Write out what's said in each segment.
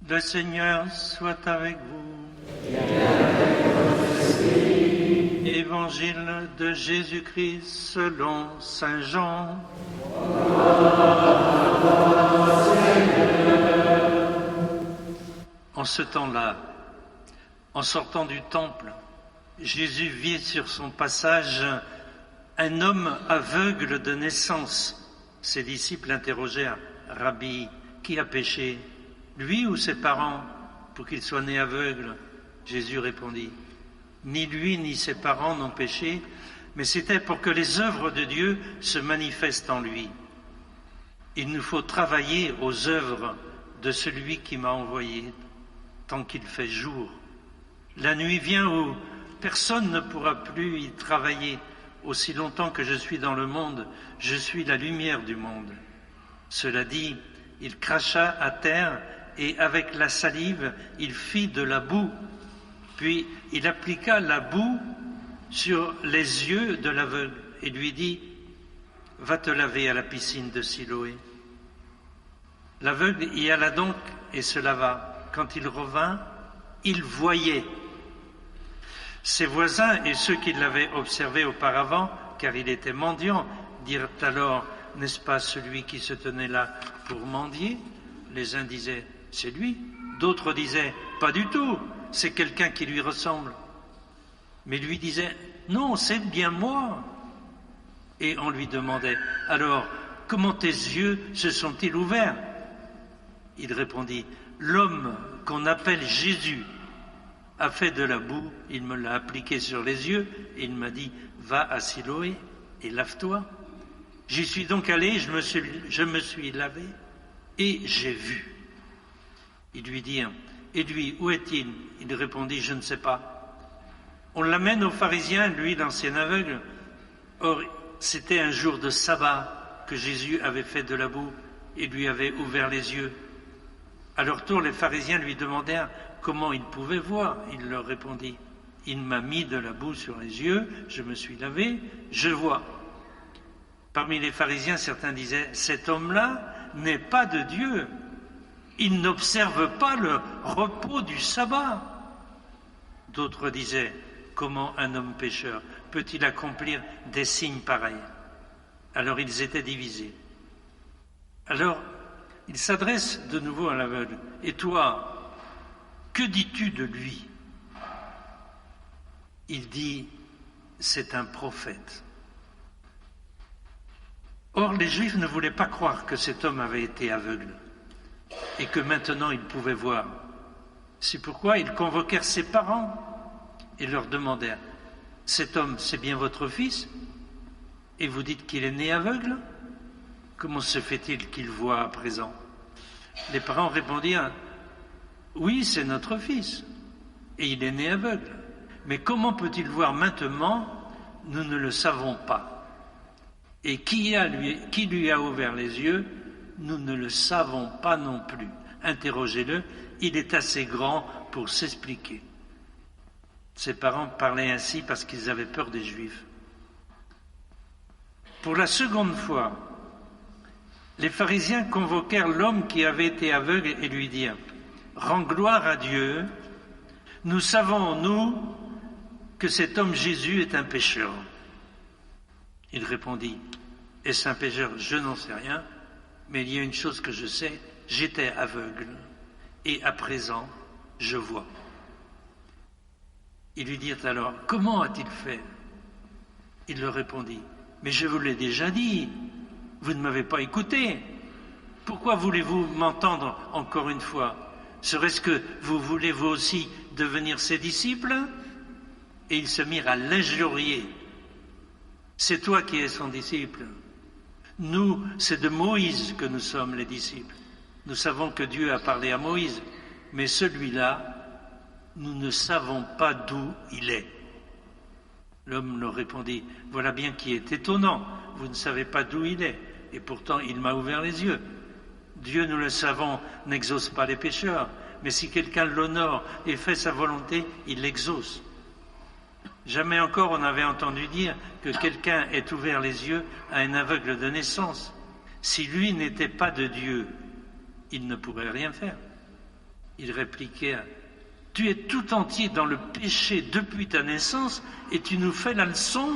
Le Seigneur soit avec vous. Évangile de Jésus-Christ selon saint Jean. En ce temps-là, en sortant du temple, Jésus vit sur son passage un homme aveugle de naissance. Ses disciples l'interrogèrent: « Rabbi, qui a péché, lui ou ses parents, pour qu'il soit né aveugle ?» Jésus répondit: « Ni lui ni ses parents n'ont péché, mais c'était pour que les œuvres de Dieu se manifestent en lui. Il nous faut travailler aux œuvres de celui qui m'a envoyé, tant qu'il fait jour. La nuit vient où personne ne pourra plus y travailler. Aussi longtemps que je suis dans le monde, je suis la lumière du monde. » Cela dit, il cracha à terre et avec la salive, il fit de la boue. Puis il appliqua la boue sur les yeux de l'aveugle et lui dit: « Va te laver à la piscine de Siloé. » L'aveugle y alla donc et se lava. Quand il revint, il voyait. Ses voisins et ceux qui l'avaient observé auparavant, car il était mendiant, dirent alors: « N'est-ce pas celui qui se tenait là pour mendier ?» Les uns disaient: « C'est lui ». D'autres disaient: « Pas du tout, c'est quelqu'un qui lui ressemble. » Mais lui disait: « Non, c'est bien moi. » Et on lui demandait: « Alors, comment tes yeux se sont-ils ouverts ?» Il répondit: « L'homme qu'on appelle Jésus a fait de la boue, il me l'a appliqué sur les yeux et il m'a dit: va à Siloé et lave-toi. J'y suis donc allé, je me suis lavé et j'ai vu. » Ils lui dirent: et lui, où est-il? Il répondit: je ne sais pas. On l'amène aux pharisiens, lui l'ancien aveugle. Or, c'était un jour de sabbat que Jésus avait fait de la boue et lui avait ouvert les yeux. À leur tour, les pharisiens lui demandèrent comment il pouvait voir. Il leur répondit: il m'a mis de la boue sur les yeux, je me suis lavé, je vois. Parmi les pharisiens, certains disaient: cet homme-là n'est pas de Dieu, il n'observe pas le repos du sabbat. D'autres disaient: comment un homme pécheur peut-il accomplir des signes pareils? Alors ils étaient divisés. Alors il s'adresse de nouveau à l'aveugle: et toi, que dis-tu de lui? Il dit: c'est un prophète. Or, les Juifs ne voulaient pas croire que cet homme avait été aveugle et que maintenant il pouvait voir. C'est pourquoi ils convoquèrent ses parents et leur demandèrent: cet homme, c'est bien votre fils? Et vous dites qu'il est né aveugle? Comment se fait-il qu'il voit à présent? Les parents répondirent: oui, c'est notre fils, et il est né aveugle. Mais comment peut-il voir maintenant? Nous ne le savons pas. Et qui lui a ouvert les yeux? Nous ne le savons pas non plus. Interrogez-le, il est assez grand pour s'expliquer. Ses parents parlaient ainsi parce qu'ils avaient peur des Juifs. Pour la seconde fois, les pharisiens convoquèrent l'homme qui avait été aveugle et lui dirent: rends gloire à Dieu, nous savons, nous, que cet homme Jésus est un pécheur. Il répondit: est-ce un pécheur? Je n'en sais rien, mais il y a une chose que je sais, j'étais aveugle et à présent je vois. Ils lui dirent alors: comment a-t-il fait? Il leur répondit: mais je vous l'ai déjà dit, vous ne m'avez pas écouté. Pourquoi voulez-vous m'entendre encore une fois? Serait-ce que vous voulez vous aussi devenir ses disciples? Et ils se mirent à l'injurier. C'est toi qui es son disciple. Nous, c'est de Moïse que nous sommes les disciples. Nous savons que Dieu a parlé à Moïse, mais celui-là, nous ne savons pas d'où il est. L'homme leur répondit: voilà bien qui est étonnant, vous ne savez pas d'où il est, et pourtant il m'a ouvert les yeux. Dieu, nous le savons, n'exauce pas les pécheurs, mais si quelqu'un l'honore et fait sa volonté, il l'exauce. Jamais encore on n'avait entendu dire que quelqu'un ait ouvert les yeux à un aveugle de naissance. Si lui n'était pas de Dieu, il ne pourrait rien faire. Il répliquait, tu es tout entier dans le péché depuis ta naissance et tu nous fais la leçon?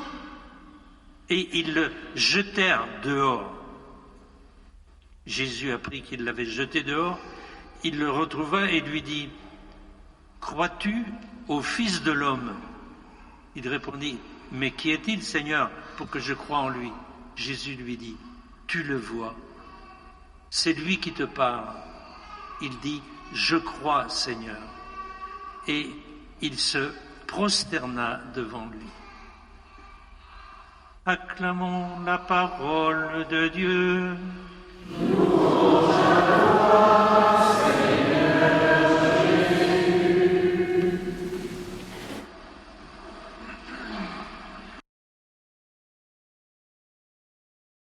Et ils le jetèrent dehors. Jésus apprit qu'il l'avait jeté dehors. Il le retrouva et lui dit, crois-tu au Fils de l'homme? Il répondit, mais qui est-il, Seigneur, pour que je croie en lui? Jésus lui dit, tu le vois, c'est lui qui te parle. Il dit, je crois, Seigneur. Et il se prosterna devant lui. Acclamons la parole de Dieu.